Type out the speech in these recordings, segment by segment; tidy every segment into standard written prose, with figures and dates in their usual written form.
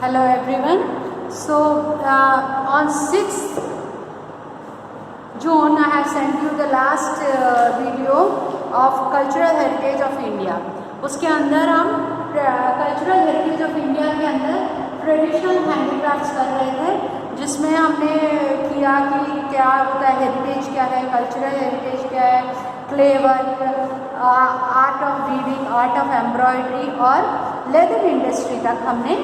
Hello everyone. So on 6th June I have sent you the last video of cultural heritage of India. उसके अंदर हम cultural heritage of India के अंदर traditional handicrafts कर रहे थे, जिसमें हमने किया कि क्या होता है हेरिटेज, क्या है कल्चरल हेरिटेज, क्या है clay work, art of weaving, art of embroidery और लेदर इंडस्ट्री तक हमने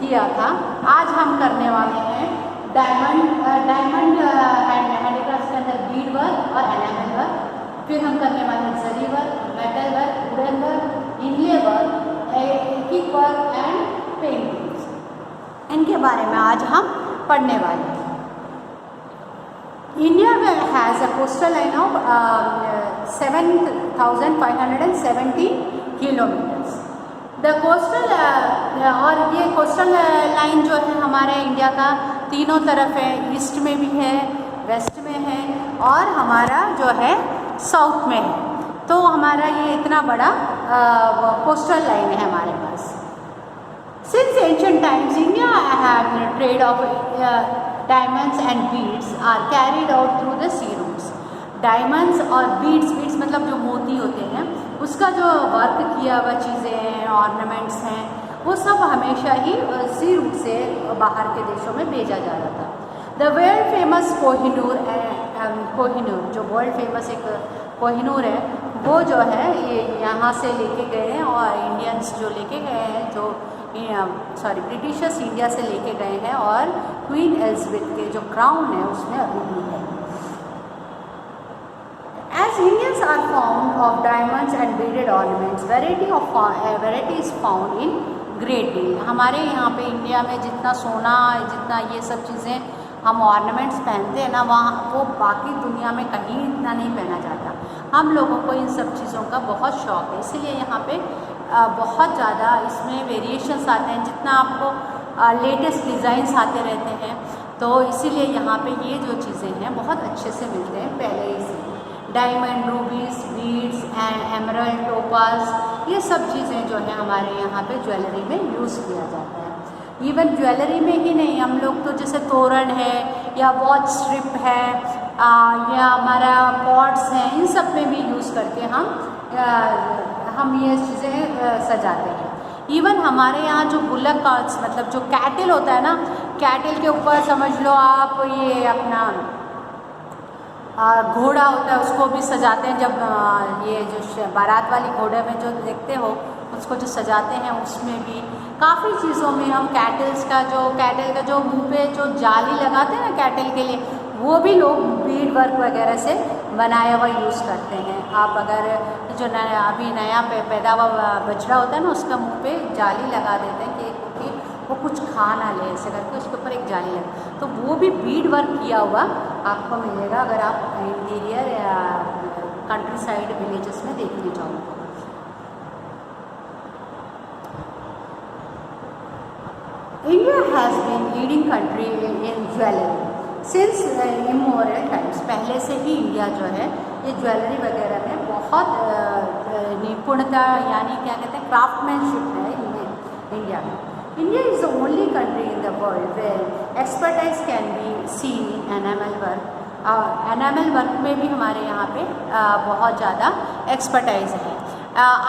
किया था। आज हम करने वाले हैं डायमंड हैंडीक्राफ्ट्स के अंदर बीड वर्क और एनामल वर्क। फिर हम करने वाले हैं zari work, metal work, wooden work, inlay work, एकिक वर्क एंड पेंटिंग्स। इनके बारे में आज हम पढ़ने वाले हैं। India has a coastal line of 7,570 kilometers. The coastal और ये कोस्टल लाइन जो है हमारे इंडिया का तीनों तरफ है, ईस्ट में भी है, वेस्ट में है और हमारा जो है साउथ में है। तो हमारा ये इतना बड़ा कोस्टल लाइन है हमारे पास। Since ancient times India have trade of diamonds and beads are carried out through the sea routes. Diamonds और बीड्स मतलब जो मोती होते हैं उसका जो वर्क किया हुआ चीज़ें हैं, ऑर्नामेंट्स हैं, वो सब हमेशा ही सी रूट से बाहर के देशों में भेजा जा रहा था। द वर्ल्ड फेमस कोहिनूर जो वर्ल्ड फेमस एक कोहिनूर है, वो जो है ये यहाँ से लेके गए हैं और इंडियंस जो लेके गए हैं, जो ब्रिटिशर्स इंडिया से लेके गए हैं और क्वीन एलिजाबेथ के जो क्राउन है उसमें अभी भी है। As Indians are fond of diamonds and beaded ornaments, variety is found in great deal. हमारे यहाँ पे इंडिया में जितना सोना, जितना ये सब चीज़ें हम ऑर्नामेंट्स पहनते हैं ना, वहाँ वो बाकी दुनिया में कहीं इतना नहीं पहना जाता। हम लोगों को इन सब चीज़ों का बहुत शौक़ है, इसीलिए यहाँ पे बहुत ज़्यादा इसमें वेरिएशंस आते हैं। जितना आपको लेटेस्ट डिज़ाइंस आते रहते हैं, तो इसीलिए यहाँ पे ये जो चीज़ें हैं बहुत अच्छे से मिलते हैं पहले ही से। Diamond, रूबीज, beads and emerald, topaz, ये सब चीज़ें जो हैं हमारे यहाँ पे ज्वेलरी में यूज़ किया जाता है। इवन ज्वेलरी में ही नहीं, हम लोग तो जैसे तोरण है या वॉच स्ट्रिप है या हमारा पॉट्स हैं, इन सब में भी यूज़ करके हम ये चीज़ें सजाते हैं। इवन हमारे यहाँ जो बुलक कार्ट्स मतलब जो कैटल होता है ना, कैटल के ऊपर समझ लो आप ये अपना घोड़ा होता है, उसको भी सजाते हैं। जब ये जो बारात वाली घोड़े में जो देखते हो उसको जो सजाते हैं, उसमें भी काफ़ी चीज़ों में हम कैटल का जो मुंह पे जो जाली लगाते हैं ना कैटल के लिए, वो भी लोग बीड वर्क वगैरह से बनाया हुआ यूज़ करते हैं। आप अगर जो अभी नया पैदा हुआ बछड़ा होता है ना, उसका मुंह पे जाली लगा देते हैं कि वो कुछ खा ना ले, ऐसे करके उसके ऊपर एक जाली लगे, तो वो भी बीड वर्क किया हुआ आपको मिलेगा अगर आप इंटीरियर या कंट्री साइड विलेजेस में देखने जाओ। India has been leading country in jewellery since immoral times. पहले से ही इंडिया जो है ये ज्वेलरी वगैरह में बहुत निपुणता, यानी क्या कहते हैं, क्राफ्टमैनशिप है इंडिया में। India is the only country in the world where expertise can be seen in enamel work. Enamel work में भी हमारे यहाँ पे बहुत ज़्यादा एक्सपर्टाइज है।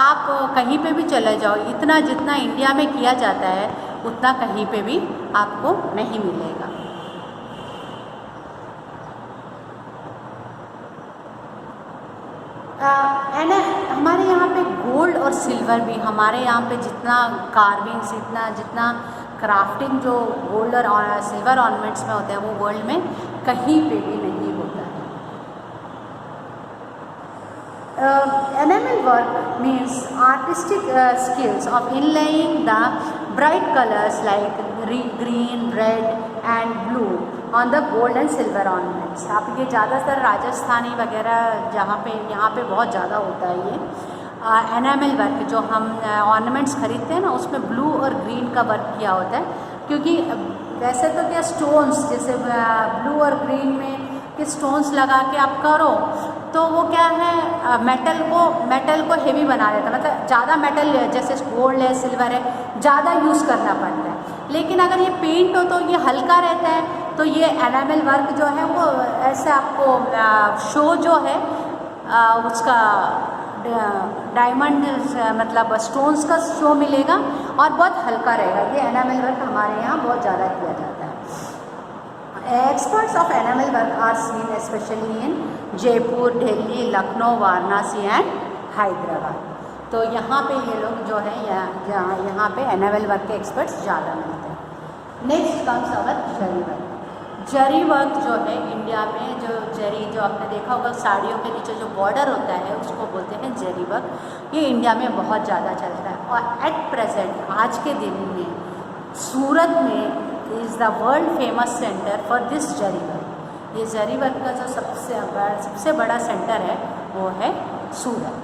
आप कहीं पे भी चले जाओ, इतना जितना इंडिया में किया जाता है उतना कहीं पे भी आपको नहीं मिलेगा। हमारे यहाँ पे गोल्ड और सिल्वर भी, हमारे यहाँ पे जितना कार्विंग्स, जितना क्राफ्टिंग जो गोल्ड और सिल्वर ऑर्नामेंट्स में होता है वो वर्ल्ड में कहीं पे भी नहीं होता है। Enamel work means artistic skills of inlaying the bright colours like green, red and blue on the gold and silver ornaments. आप ये ज़्यादातर राजस्थानी वगैरह यहाँ पे बहुत ज़्यादा होता है ये एनामल वर्क। जो हम ऑर्नामेंट्स खरीदते हैं ना, उसमें ब्लू और ग्रीन का वर्क किया होता है, क्योंकि वैसे तो क्या स्टोन्स जैसे ब्लू और ग्रीन में के स्टोन्स लगा के आप करो तो वो क्या है मेटल को हेवी बना देता है। मतलब ज़्यादा मेटल जैसे गोल्ड है, सिल्वर है, ज़्यादा यूज़ करना पड़ता है। लेकिन अगर ये पेंट हो तो ये हल्का रहता है। तो ये एनामल वर्क जो है वो ऐसे आपको शो जो है उसका डायमंड मतलब स्टोन्स का शो मिलेगा और बहुत हल्का रहेगा। ये एनामल वर्क हमारे यहाँ बहुत ज़्यादा किया जाता है। Experts of enamel work are seen specially in Jaipur, Delhi, Lucknow, Varanasi and Hyderabad. तो यहाँ पे ये लोग जो है यहाँ पे एनामल वर्क के एक्सपर्ट्स ज़्यादा मिलते हैं। नेक्स्ट कम्स अवर जरी वर्क। जरी वर्क जो है इंडिया में जो जरी जो आपने देखा होगा साड़ियों के नीचे जो बॉर्डर होता है उसको बोलते हैं जरी वर्क। ये इंडिया में बहुत ज़्यादा चलता है और एट प्रेजेंट आज के दिन में सूरत में is the world famous centre for this zari work. ये जरी वर्क का जो सबसे बड़ा सेंटर है वो है सूरत।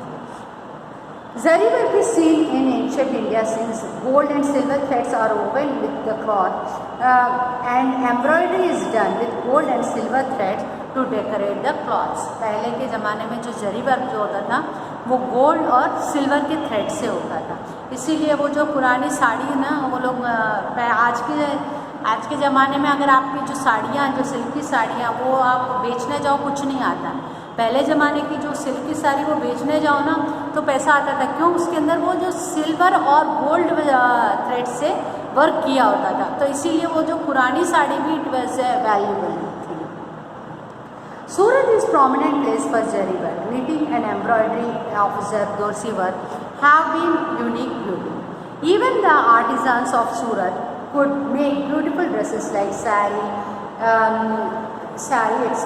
Zari work is seen in ancient India since gold and silver threads are woven with the cloth and embroidery is done with gold and silver threads to decorate the cloths। पहले के ज़माने में जो जरी work जो होता था वो gold और सिल्वर के थ्रेड से होता था। इसीलिए वो जो पुरानी साड़ी है ना वो लोग आज के ज़माने में अगर आपकी जो साड़ियाँ जो सिल्की साड़ियाँ वो आप बेचने जाओ कुछ नहीं आता। पहले ज़माने की जो सिल्की साड़ी वो बेचने जाओ ना तो पैसा आता था। क्यों? उसके अंदर वो जो सिल्वर और गोल्ड थ्रेड से वर्क किया होता था। तो इसीलिए वो जो पुरानी साड़ी भी वैसे वैल्यूबल थी। Surat is prominent place for zari work. Knitting and embroidery of zardozi work have been unique beauty. Even the artisans of Surat could make beautiful dresses like saree etc.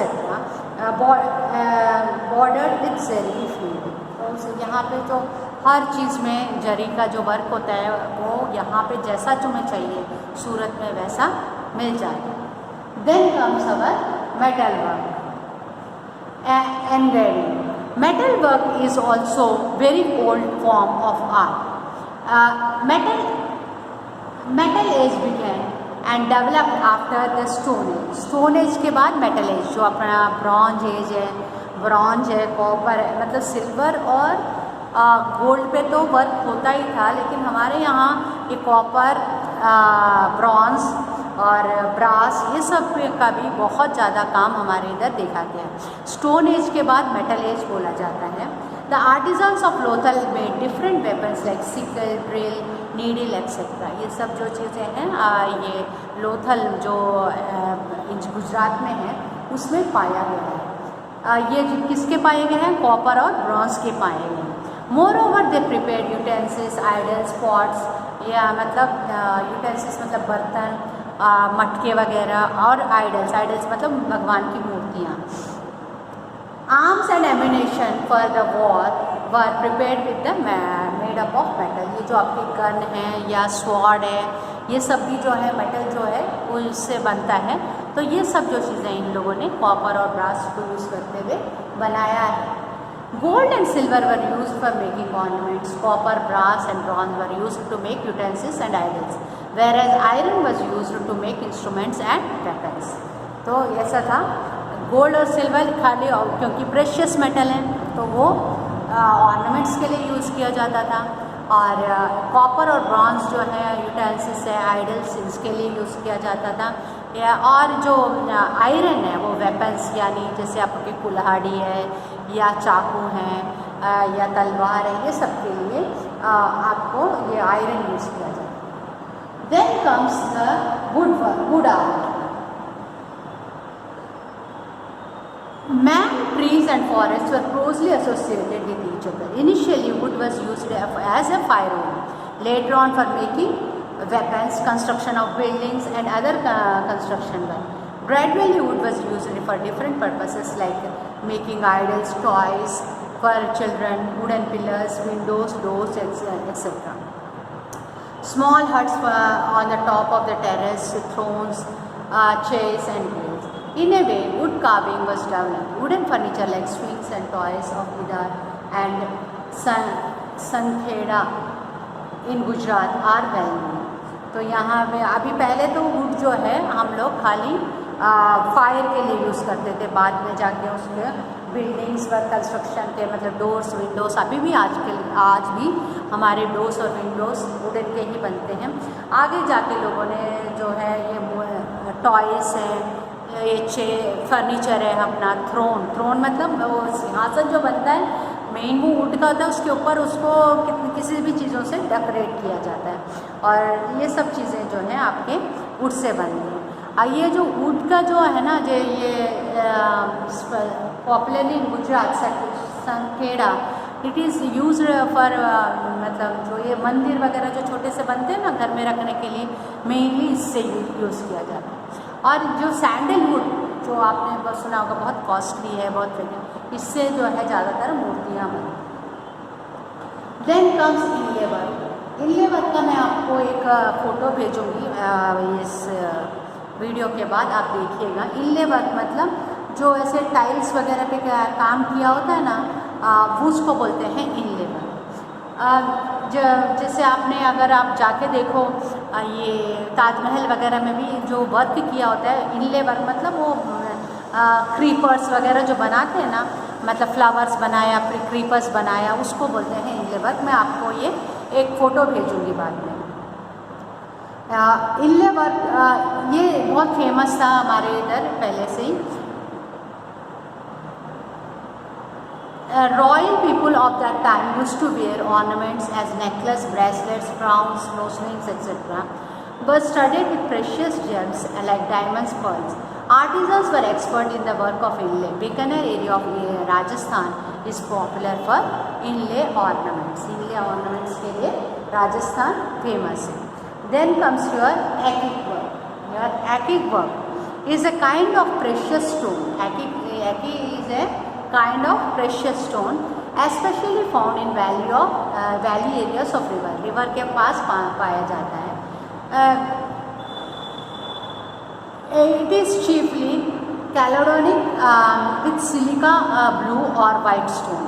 bordered with zari field। तो यहाँ पे तो हर चीज़ में जरी का जो वर्क होता है वो यहाँ पे जैसा तुम्हें चाहिए सूरत में वैसा मिल जाएगा। Then comes our metal work and engraving। Metal work is also very old form of art. Metal age began and developed after the stone age. Stone age के बाद मेटल एज जो अपना ब्रॉन्ज एज है, bronze है, copper है, मतलब silver और gold पे तो वर्क होता ही था। लेकिन हमारे यहाँ ये कॉपर, ब्रॉन्ज और ब्रास ये सब का भी बहुत ज़्यादा काम हमारे इधर देखा गया है। स्टोन एज के बाद मेटल एज बोला जाता है। The artisans of Lothal made different weapons like sickle, drill, needle etcetera. ये सब जो चीज़ें हैं ये लोथल जो गुजरात में है उसमें पाया गया है। ये किसके पाए गए हैं? कॉपर और ब्रॉन्ज के पाए गए हैं। मोर ओवर दे प्रिपेयर्ड यूटेंसिल्स, आइडल्स, पॉट्स या मतलब यूटेंसिल्स मतलब बर्तन, मटके वगैरह और आइडल्स मतलब भगवान की मूर्तियाँ। Arms and ammunition for the war were prepared with the made up of metal. ये जो आपके गन है या स्वॉर्ड है ये सब भी जो है मेटल जो है वो इससे बनता है। तो ये सब जो चीज़ें इन लोगों ने कॉपर और ब्रास को यूज़ करते हुए बनाया है। Gold and silver were used for making ornaments. Copper, brass and bronze were used to make utensils and idols, whereas iron was used to make instruments and weapons। तो ऐसा था। Gold और silver खाली क्योंकि प्रेशियस मेटल है तो वो ornaments के लिए यूज़ किया जाता था और कॉपर और ब्रॉन्ज जो है यूटेंसिल्स है, आइडल्स इसके लिए यूज़ किया जाता था। या और जो आयरन है वो वेपन्स यानी जैसे आपके कुल्हाड़ी है या चाकू हैं या तलवार है ये सब के लिए आपको ये आयरन यूज़ किया जाता है। Then comes the wood art. Man, trees and forests were closely associated with each other. Initially, wood was used as a firewood. Later on, for making weapons, construction of buildings and other construction work. Gradually, wood was used for different purposes like making idols, toys for children, wooden pillars, windows, doors, etc. Small huts on the top of the terrace, thrones, chairs and grills. In a way, wood carving was developed. Wooden furniture like swings and toys of Bidar and Sankheda in Gujarat are well known। तो यहाँ पे अभी पहले तो would जो है हम लोग खाली फायर के लिए यूज़ करते थे, बाद में जाके उसके बिल्डिंग्स पर कंस्ट्रक्शन के मतलब डोर्स, विंडोज़ अभी भी आज भी हमारे डोर्स और विंडोज़ वुडन के ही बनते हैं। आगे जाके लोगों ने जो है ये टॉयस है, ये फर्नीचर है अपना, थ्रोन मतलब वो सिंहासन जो बनता है मेन वो वुड का होता है, उसके ऊपर उसको किसी भी चीज़ों से डेकोरेट किया जाता है और ये सब चीज़ें जो हैं आपके वुड से बनती हैं। ये जो वुड का जो है ना, जो ये popularly in Gujarat Sankheda, it is use for मतलब जो ये मंदिर वगैरह जो छोटे से बनते हैं ना घर में रखने के लिए, मेनली इससे यूज़ किया जाता है। और जो सैंडलवुड जो आपने बहुत सुना होगा, बहुत कॉस्टली है, बहुत इससे जो है ज़्यादातर मूर्तियाँ बनती। Then comes inlay work. Inlay work का मैं आपको एक फ़ोटो भेजूँगी इस वीडियो के बाद, आप देखिएगा। इनले वर्क मतलब जो ऐसे टाइल्स वगैरह पे काम किया होता है ना, वो उसको बोलते हैं इनले वर्क। जैसे आपने अगर आप जाके देखो ये ताजमहल वगैरह में भी जो वर्क किया होता है, इनले वर्क मतलब वो क्रीपर्स वगैरह जो बनाते हैं ना, मतलब फ्लावर्स बनाया, क्रीपर्स बनाया, उसको बोलते हैं इनले वर्क। मैं आपको ये एक फ़ोटो भेजूँगी बाद में। इनले वर्क ये बहुत फेमस था हमारे इधर पहले से ही। Royal people of that time used to wear ornaments as necklace, bracelets, crowns, nose rings, etc. were studded with precious gems like diamonds, pearls. Artisans were expert in the work of inlay. Bikaner area of Rajasthan is popular for inlay ornaments. Inlay ornaments के लिए Rajasthan famous है. Then comes your aqiq work. Your aqiq work is a kind of precious stone. Aqiq is a kind of precious stone, especially found in valley areas of river के पास पाया जाता है। It is chiefly Caledonic with silica blue or white stone.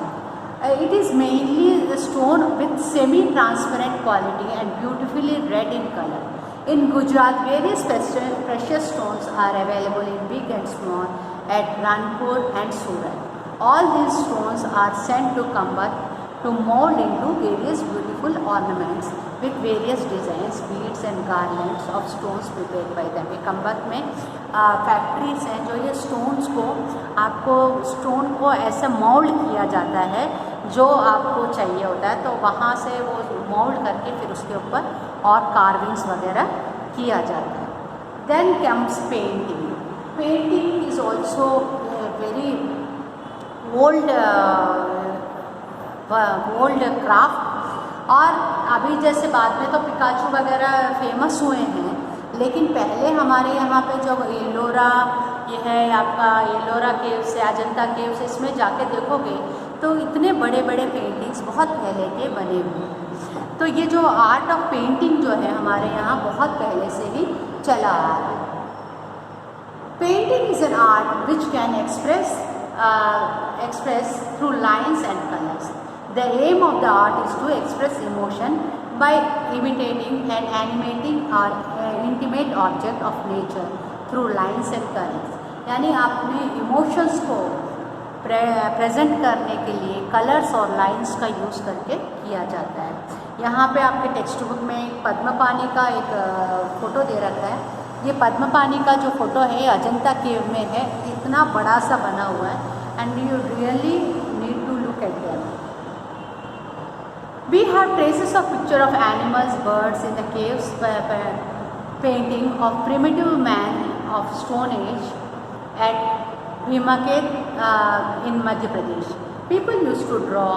It is mainly a stone with semi-transparent quality and beautifully red in color. In Gujarat, various precious stones are available in big and small at Ranpur and Surat. All these stones are sent to Kambat to mold into various beautiful ornaments with various designs, beads and garlands of stones prepared by them. Kambat में factories हैं जो ये stones को आपको stone को ऐसे mould किया जाता है जो आपको चाहिए होता है, तो वहाँ से वो मोल्ड करके फिर उसके ऊपर और कार्विंग्स वगैरह किया जाता है। Then comes painting. Painting is also very old craft. और अभी जैसे बाद में तो पिकाचू वगैरह फेमस हुए हैं, लेकिन पहले हमारे यहाँ पे जो एलोरा ये है आपका, एलोरा केव्स है, अजंता केव्स, इसमें जाके देखोगे तो इतने बड़े बड़े पेंटिंग्स बहुत पहले के बने हुए हैं। तो ये जो आर्ट ऑफ पेंटिंग जो है हमारे यहाँ बहुत पहले से ही चला आ रहा है। Painting is an art which can express through lines and colors. The aim of the art is to express emotion by imitating and animating or intimate object of nature through lines and colors. यानी आपने emotions को present करने के लिए colours और lines का use करके किया जाता है। यहाँ पे आपके टेक्स्ट बुक में पद्मपानी का एक फ़ोटो दे रखा है। ये पद्मपानी का जो फ़ोटो है अजंता केव में है, इतना बड़ा सा बना हुआ है, and you really need to look at them. We have traces of picture of animals, birds in the caves, painting of primitive man of Stone Age at Bhimaket in Madhya Pradesh. People used to draw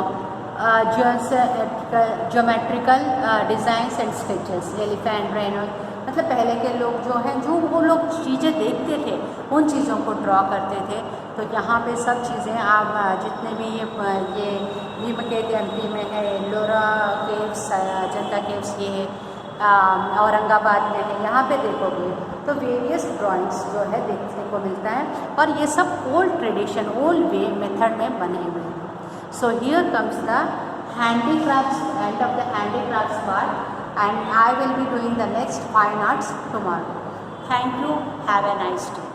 geometrical designs and sketches. Elephant, rhino, मतलब पहले के लोग जो हैं, जो वो लोग चीज़ें देखते थे उन चीज़ों को ड्रॉ करते थे। तो यहाँ पे सब चीज़ें आप जितने भी ये भीमकेट एमपी में है, एलोरा केव्स, अजंता केव्स ये औरंगाबाद में है, यहाँ पे देखोगे तो वेरियस ड्राइंग्स जो है देखने को मिलता है, और ये सब ओल्ड ट्रेडिशन, ओल्ड वे मेथड में बने हुए हैं। So here comes the handicrafts, end of the handicrafts part, and I will be doing the next fine arts tomorrow. Thank you. Have a nice day.